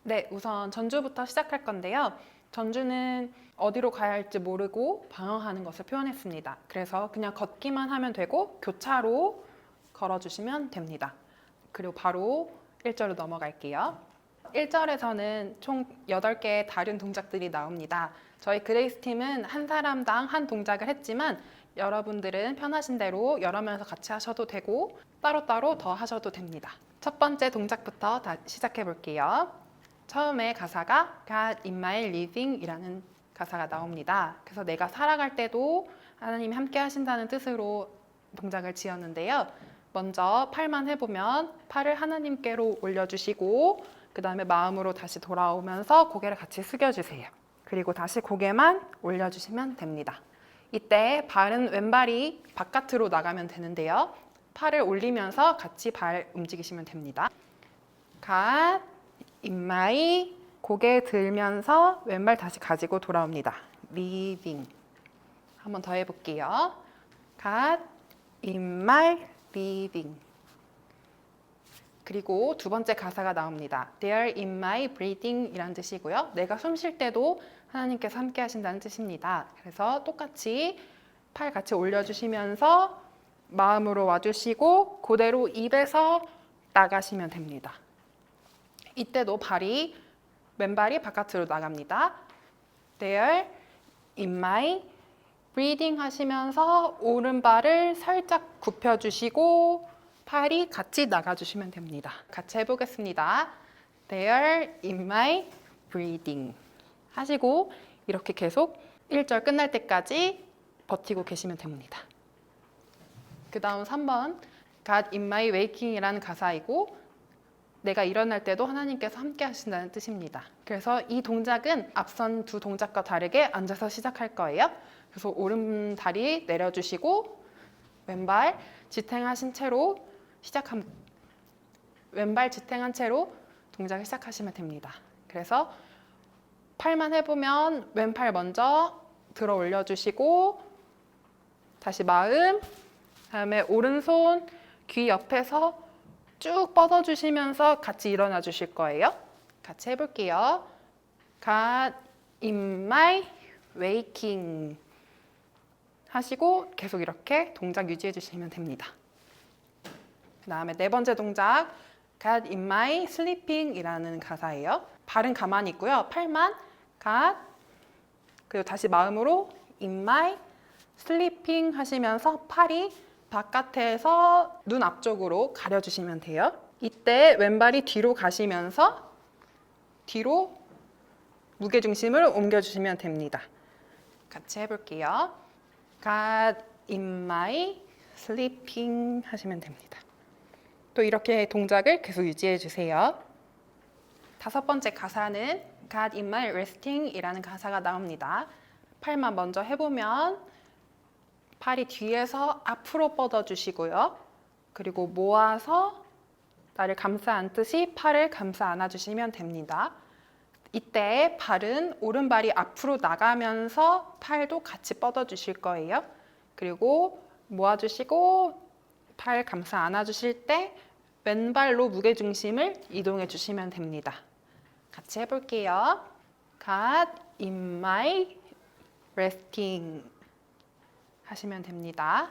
네, 우선 전주부터 시작할 건데요. 전주는 어디로 가야 할지 모르고 방황하는 것을 표현했습니다. 그래서 그냥 걷기만 하면 되고 교차로 걸어주시면 됩니다. 그리고 바로 1절로 넘어갈게요. 1절에서는 총 8개의 다른 동작들이 나옵니다. 저희 그레이스 팀은 한 사람당 한 동작을 했지만 여러분들은 편하신 대로 여러 명이서 같이 하셔도 되고 따로따로 더 하셔도 됩니다. 첫 번째 동작부터 시작해 볼게요. 처음에 가사가 God in my living 이라는 가사가 나옵니다. 그래서 내가 살아갈 때도 하나님이 함께 하신다는 뜻으로 동작을 지었는데요. 먼저 팔만 해보면 팔을 하나님께로 올려주시고 그 다음에 마음으로 다시 돌아오면서 고개를 같이 숙여주세요. 그리고 다시 고개만 올려주시면 됩니다. 이때 발은 왼발이 바깥으로 나가면 되는데요. 팔을 올리면서 같이 발 움직이시면 됩니다. God in my 고개 들면서 왼발 다시 가지고 돌아옵니다. living 한 번 더 해볼게요. God in my living 그리고 두 번째 가사가 나옵니다. There in my breathing 이란 뜻이고요. 내가 숨 쉴 때도 하나님께서 함께 하신다는 뜻입니다. 그래서 똑같이 팔 같이 올려주시면서 마음으로 와주시고 그대로 입에서 나가시면 됩니다. 이때도 왼발이 바깥으로 나갑니다. There in my breathing 하시면서 오른발을 살짝 굽혀주시고 팔이 같이 나가주시면 됩니다. 같이 해보겠습니다. There in my breathing 하시고 이렇게 계속 1절 끝날 때까지 버티고 계시면 됩니다. 그 다음 3번 God in my waking 이라는 가사이고 내가 일어날 때도 하나님께서 함께 하신다는 뜻입니다. 그래서 이 동작은 앞선 두 동작과 다르게 앉아서 시작할 거예요. 그래서 오른 다리 내려주시고 왼발 지탱하신 채로 왼발 지탱한 채로 동작을 시작하시면 됩니다. 그래서 팔만 해보면 왼팔 먼저 들어 올려주시고 다시 마음, 다음에 오른손 귀 옆에서 쭉 뻗어주시면서 같이 일어나 주실 거예요. 같이 해볼게요. God in my waking 하시고 계속 이렇게 동작 유지해 주시면 됩니다. 그 다음에 네 번째 동작 God in my sleeping 이라는 가사예요. 발은 가만히 있고요. 팔만 God 그리고 다시 마음으로 in my sleeping 하시면서 팔이 바깥에서 눈 앞쪽으로 가려주시면 돼요. 이때 왼발이 뒤로 가시면서 뒤로 무게중심을 옮겨주시면 됩니다. 같이 해볼게요. God in my sleeping 하시면 됩니다. 또 이렇게 동작을 계속 유지해 주세요. 다섯 번째 가사는 God in my resting 이라는 가사가 나옵니다. 팔만 먼저 해보면 팔이 뒤에서 앞으로 뻗어주시고요. 그리고 모아서 나를 감싸 안듯이 팔을 감싸 안아주시면 됩니다. 이때 발은 오른발이 앞으로 나가면서 팔도 같이 뻗어주실 거예요. 그리고 모아주시고 팔 감싸 안아주실 때 왼발로 무게중심을 이동해 주시면 됩니다. 같이 해볼게요. God in my resting 하시면 됩니다.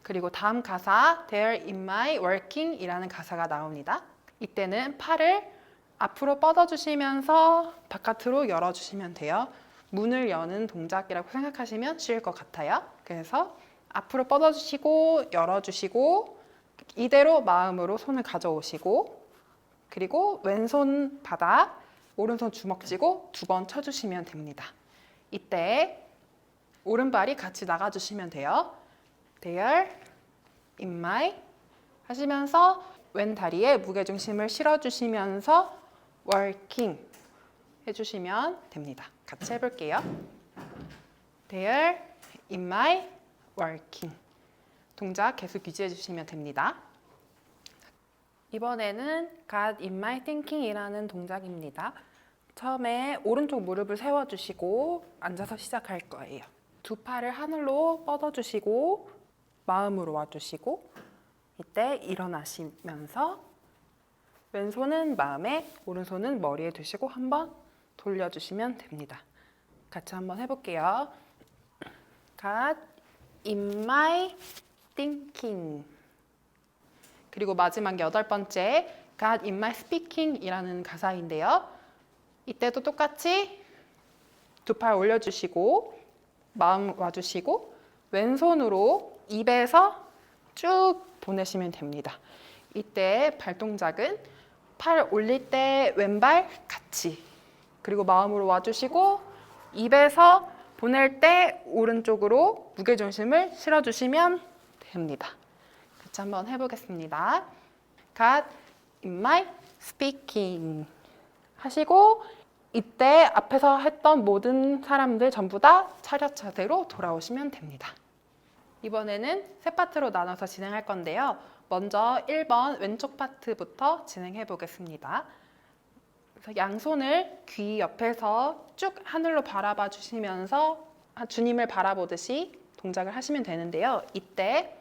그리고 다음 가사 There in my working 이라는 가사가 나옵니다. 이때는 팔을 앞으로 뻗어주시면서 바깥으로 열어주시면 돼요. 문을 여는 동작이라고 생각하시면 쉬울 것 같아요. 그래서 앞으로 뻗어주시고 열어주시고 이대로 마음으로 손을 가져오시고 그리고 왼손 바닥, 오른손 주먹 쥐고 두 번 쳐주시면 됩니다. 이때 오른발이 같이 나가주시면 돼요. There in my 하시면서 왼 다리에 무게중심을 실어주시면서 working 해주시면 됩니다. 같이 해볼게요. There in my working 동작 계속 유지해 주시면 됩니다. 이번에는 God in my thinking 이라는 동작입니다. 처음에 오른쪽 무릎을 세워주시고 앉아서 시작할 거예요. 두 팔을 하늘로 뻗어주시고 마음으로 와주시고 이때 일어나시면서 왼손은 마음에, 오른손은 머리에 두시고 한번 돌려주시면 됩니다. 같이 한번 해볼게요. Got in my thinking. 그리고 마지막 8번째 Got in my speaking 이라는 가사인데요. 이때도 똑같이 두 팔 올려주시고 마음 와주시고 왼손으로 입에서 쭉 보내시면 됩니다. 이때 발 동작은 팔 올릴 때 왼발 같이, 그리고 마음으로 와주시고 입에서 보낼 때 오른쪽으로 무게중심을 실어주시면 됩니다. 같이 한번 해보겠습니다. Got in my speaking 하시고 이때 앞에서 했던 모든 사람들 전부 다 차렷자세로 돌아오시면 됩니다. 이번에는 세 파트로 나눠서 진행할 건데요. 먼저 1번 왼쪽 파트부터 진행해 보겠습니다. 그래서 양손을 귀 옆에서 쭉 하늘로 바라봐 주시면서 주님을 바라보듯이 동작을 하시면 되는데요. 이때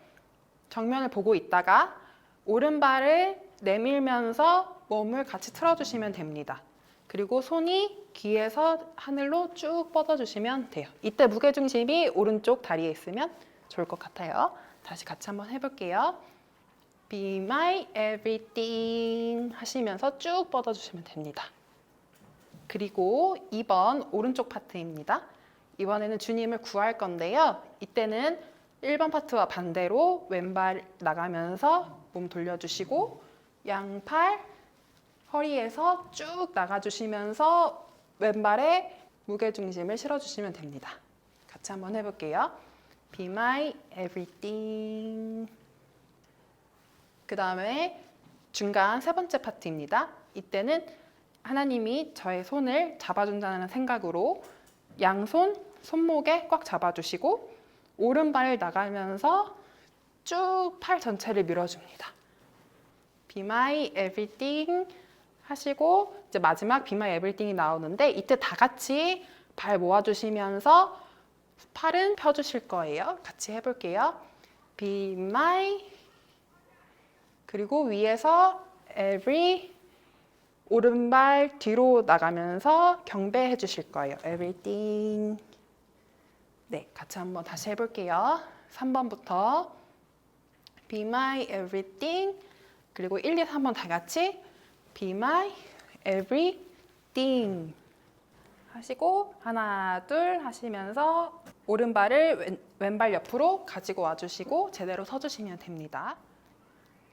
정면을 보고 있다가 오른발을 내밀면서 몸을 같이 틀어주시면 됩니다. 그리고 손이 귀에서 하늘로 쭉 뻗어주시면 돼요. 이때 무게중심이 오른쪽 다리에 있으면 좋을 것 같아요. 다시 같이 한번 해볼게요. Be my everything 하시면서 쭉 뻗어주시면 됩니다. 그리고 2번 오른쪽 파트입니다. 이번에는 주님을 구할 건데요. 이때는 1번 파트와 반대로 왼발 나가면서 몸 돌려주시고 양팔 허리에서 쭉 나가주시면서 왼발에 무게중심을 실어주시면 됩니다. 같이 한번 해볼게요. Be my everything. 그 다음에 중간 세 번째 파트입니다. 이때는 하나님이 저의 손을 잡아준다는 생각으로 양손 손목에 꽉 잡아주시고 오른발 나가면서 쭉 팔 전체를 밀어줍니다. Be my everything 하시고 이제 마지막 Be my everything이 나오는데 이때 다 같이 발 모아주시면서 팔은 펴주실 거예요. 같이 해볼게요. Be my 그리고 위에서 every 오른발 뒤로 나가면서 경배해 주실 거예요. everything. 네, 같이 한번 다시 해볼게요. 3번부터 Be my everything 그리고 1, 2, 3번 다 같이 Be my everything 하시고 하나, 둘 하시면서 오른발을 왼발 옆으로 가지고 와주시고 제대로 서주시면 됩니다.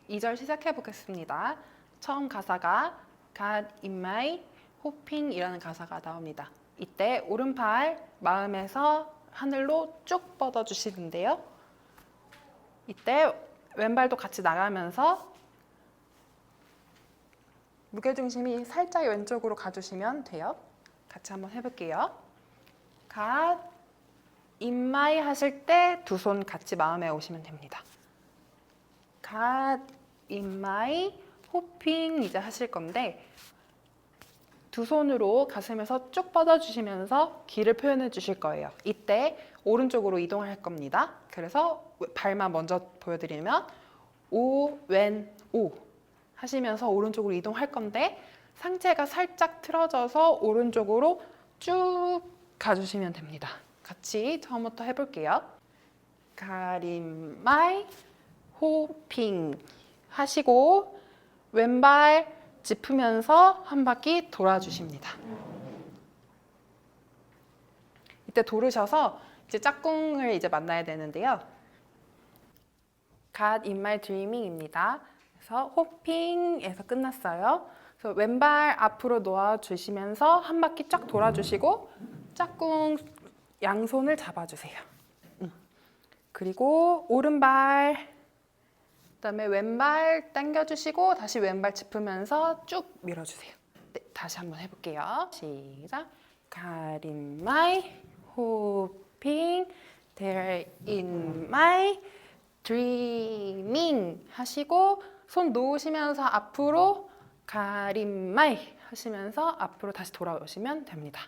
2절 시작해 보겠습니다. 처음 가사가 God in my hoping 이라는 가사가 나옵니다. 이때 오른팔 마음에서 하늘로 쭉 뻗어 주시는데요. 이때 왼발도 같이 나가면서 무게중심이 살짝 왼쪽으로 가주시면 돼요. 같이 한번 해볼게요. God in my 하실 때 두 손 같이 마음에 오시면 됩니다. God in my hoping 이제 하실 건데 두 손으로 가슴에서 쭉 뻗어주시면서 기를 표현해 주실 거예요. 이때 오른쪽으로 이동할 겁니다. 그래서 발만 먼저 보여드리면 오, 왼, 오 하시면서 오른쪽으로 이동할 건데 상체가 살짝 틀어져서 오른쪽으로 쭉 가주시면 됩니다. 같이 처음부터 해볼게요. God in my hoping 하시고 왼발 짚으면서 한 바퀴 돌아주십니다. 이때 돌으셔서 이제 짝꿍을 이제 만나야 되는데요. God in my dreaming입니다. 그래서 hoping에서 끝났어요. 그래서 왼발 앞으로 놓아주시면서 한 바퀴 쫙 돌아주시고 짝꿍 양손을 잡아주세요. 그리고 오른발 그다음에 왼발 당겨주시고 다시 왼발 짚으면서 쭉 밀어주세요. 네, 다시 한번 해볼게요. 시작. God in my hoping, there in my dreaming 하시고 손 놓으시면서 앞으로 God in my 하시면서 앞으로 다시 돌아오시면 됩니다.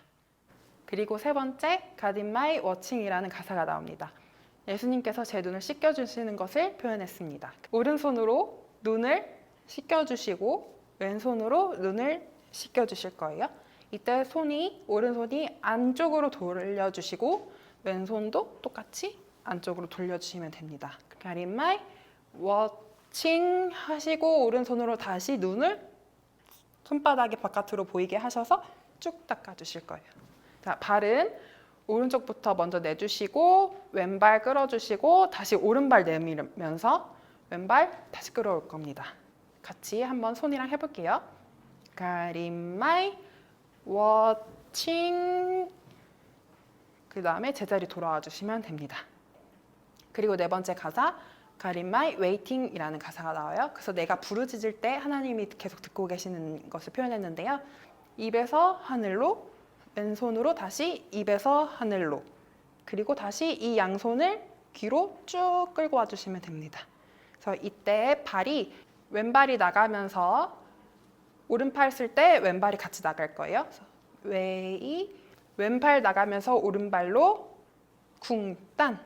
그리고 세 번째 God in my watching이라는 가사가 나옵니다. 예수님께서 제 눈을 씻겨주시는 것을 표현했습니다. 오른손으로 눈을 씻겨주시고 왼손으로 눈을 씻겨주실 거예요. 이때 오른손이 안쪽으로 돌려주시고 왼손도 똑같이 안쪽으로 돌려주시면 됩니다. Got my watching 하시고 오른손으로 다시 눈을 손바닥이 바깥으로 보이게 하셔서 쭉 닦아주실 거예요. 자, 발은 오른쪽부터 먼저 내주시고 왼발 끌어주시고 다시 오른발 내밀면서 왼발 다시 끌어올 겁니다. 같이 한번 손이랑 해볼게요. Got my watching 그 다음에 제자리 돌아와 주시면 됩니다. 그리고 네 번째 가사 God my waiting 이라는 가사가 나와요. 그래서 내가 부르짖을 때 하나님이 계속 듣고 계시는 것을 표현했는데요. 입에서 하늘로 왼손으로 다시 입에서 하늘로 그리고 다시 이 양손을 귀로 쭉 끌고 와주시면 됩니다. 그래서 이때 발이 왼발이 나가면서 오른팔 쓸 때 왼발이 같이 나갈 거예요. 왼팔 나가면서 오른발로 쿵딴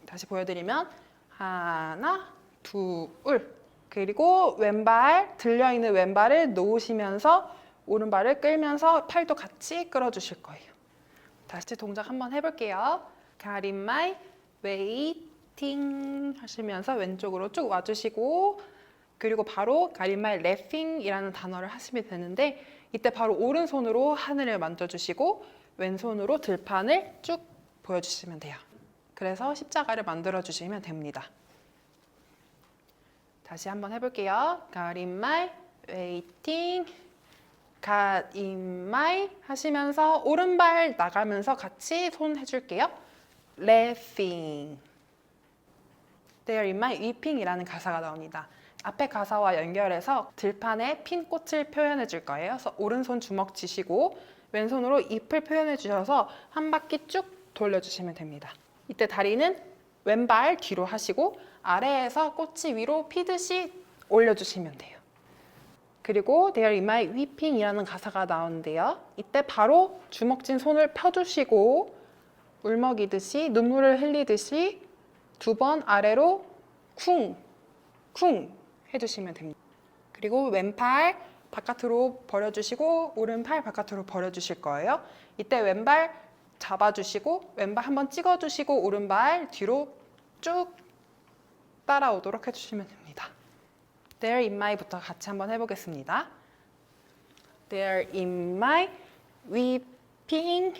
다시 보여드리면 하나 둘 그리고 왼발 들려있는 왼발을 놓으시면서 오른발을 끌면서 팔도 같이 끌어주실 거예요. 다시 동작 한번 해볼게요. Got my waiting 하시면서 왼쪽으로 쭉 와주시고 그리고 바로 Got my laughing 이라는 단어를 하시면 되는데 이때 바로 오른손으로 하늘을 만져주시고 왼손으로 들판을 쭉 보여주시면 돼요. 그래서 십자가를 만들어 주시면 됩니다. 다시 한번 해볼게요. Got my waiting Got my 하시면서 오른발 나가면서 같이 손 해줄게요. Laughing There in my weeping 이라는 가사가 나옵니다. 앞에 가사와 연결해서 들판에 핀 꽃을 표현해 줄 거예요. 그래서 오른손 주먹 쥐시고 왼손으로 잎을 표현해 주셔서 한 바퀴 쭉 돌려주시면 됩니다. 이때 다리는 왼발 뒤로 하시고 아래에서 꽃이 위로 피듯이 올려주시면 돼요. 그리고 There in my weeping 이라는 가사가 나오는데요. 이때 바로 주먹 쥔 손을 펴주시고 울먹이듯이 눈물을 흘리듯이 두 번 아래로 쿵 해주시면 됩니다. 그리고 왼팔 바깥으로 벌려주시고 오른팔 바깥으로 벌려주실 거예요. 이때 왼발 잡아주시고 왼발 한번 찍어주시고 오른발 뒤로 쭉 따라오도록 해주시면 됩니다. There in my부터 같이 한번 해보겠습니다. There in my weeping,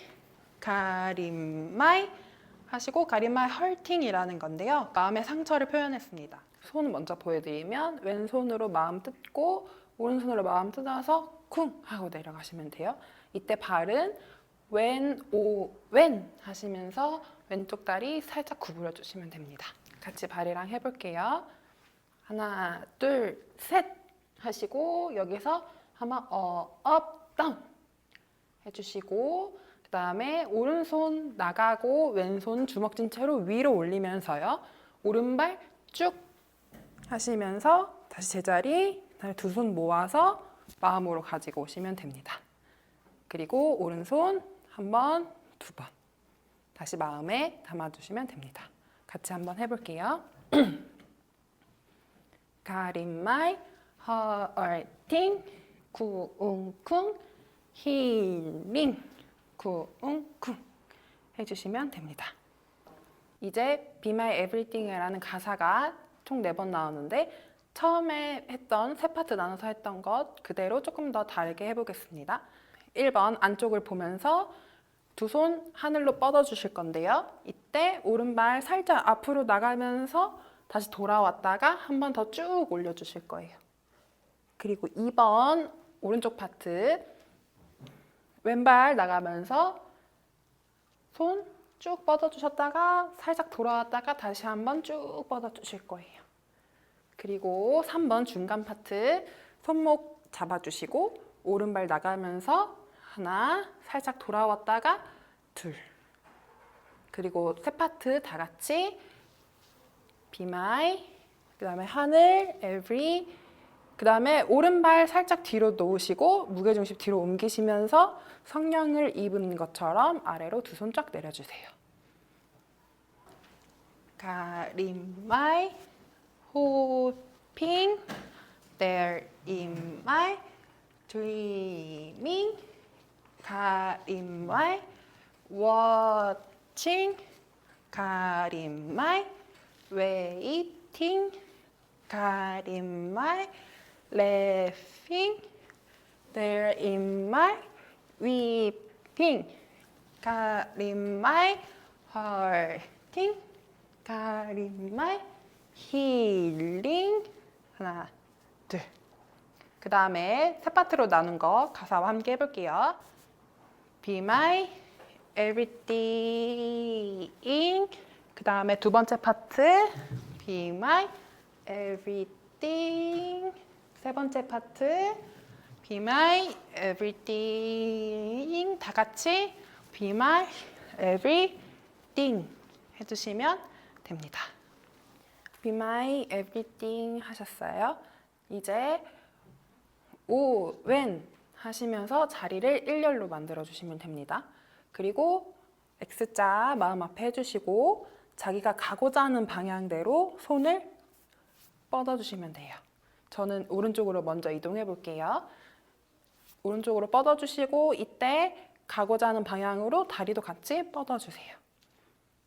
got in my 하시고 got in my hurting 이라는 건데요. 마음의 상처를 표현했습니다. 손 먼저 보여드리면 왼손으로 마음 뜯고 오른손으로 마음 뜯어서 쿵 하고 내려가시면 돼요. 이때 발은 wen 하시면서 왼쪽 다리 살짝 구부려 주시면 됩니다. 같이 발이랑 해볼게요. 하나, 둘, 셋 하시고 여기서 한번 up, down 해주시고 그 다음에 오른손 나가고 왼손 주먹 쥔 채로 위로 올리면서요. 오른발 쭉 하시면서 다시 제자리 두 손 모아서 마음으로 가지고 오시면 됩니다. 그리고 오른손 한 번, 두 번 다시 마음에 담아주시면 됩니다. 같이 한번 해볼게요. Got in my hurting, 쿵쿵, healing, 쿵쿵 해주시면 됩니다. 이제 Be My Everything이라는 가사가 총 4번 나오는데 처음에 했던 세 파트 나눠서 했던 것 그대로 조금 더 다르게 해보겠습니다. 1번 안쪽을 보면서 두 손 하늘로 뻗어 주실 건데요. 이때 오른발 살짝 앞으로 나가면서 다시 돌아왔다가 한 번 더 쭉 올려주실 거예요. 그리고 2번 오른쪽 파트 왼발 나가면서 손 쭉 뻗어주셨다가 살짝 돌아왔다가 다시 한 번 쭉 뻗어주실 거예요. 그리고 3번 중간 파트 손목 잡아주시고 오른발 나가면서 하나 살짝 돌아왔다가 둘 그리고 세 파트 다 같이 Be my 그 다음에 하늘 every 그 다음에 오른발 살짝 뒤로 놓으시고 무게중심 뒤로 옮기시면서 성령을 입은 것처럼 아래로 두 손 쫙 내려주세요. God in my hoping There in my dreaming. God in my watching. God in my waiting. God in my laughing. There in my weeping. God in my hurting. God in my healing. 하나, 둘. 그 다음에 세 파트로 나눈 거 가사와 함께 해볼게요. Be my everything. 그 다음에 두 번째 파트. Be my everything. 세 번째 파트. Be my everything. 다 같이 Be my everything 해주시면 됩니다. Be my everything 하셨어요? 이제 오, when 하시면서 자리를 일렬로 만들어 주시면 됩니다. 그리고 X자 마음 앞에 해주시고 자기가 가고자 하는 방향대로 손을 뻗어주시면 돼요. 저는 오른쪽으로 먼저 이동해 볼게요. 오른쪽으로 뻗어주시고 이때 가고자 하는 방향으로 다리도 같이 뻗어주세요.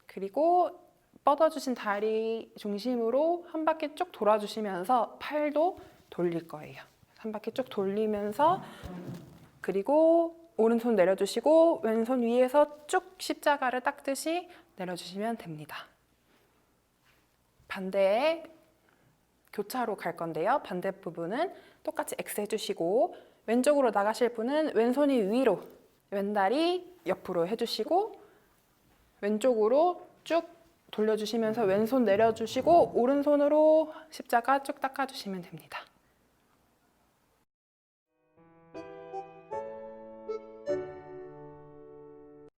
그리고 뻗어주신 다리 중심으로 한 바퀴 쭉 돌아주시면서 팔도 돌릴 거예요. 한 바퀴 쭉 돌리면서 그리고 오른손 내려주시고 왼손 위에서 쭉 십자가를 닦듯이 내려주시면 됩니다. 반대에 교차로 갈 건데요. 반대 부분은 똑같이 X 해주시고 왼쪽으로 나가실 분은 왼손이 위로 왼다리 옆으로 해주시고 왼쪽으로 쭉 돌려주시면서 왼손 내려주시고 오른손으로 십자가 쭉 닦아주시면 됩니다.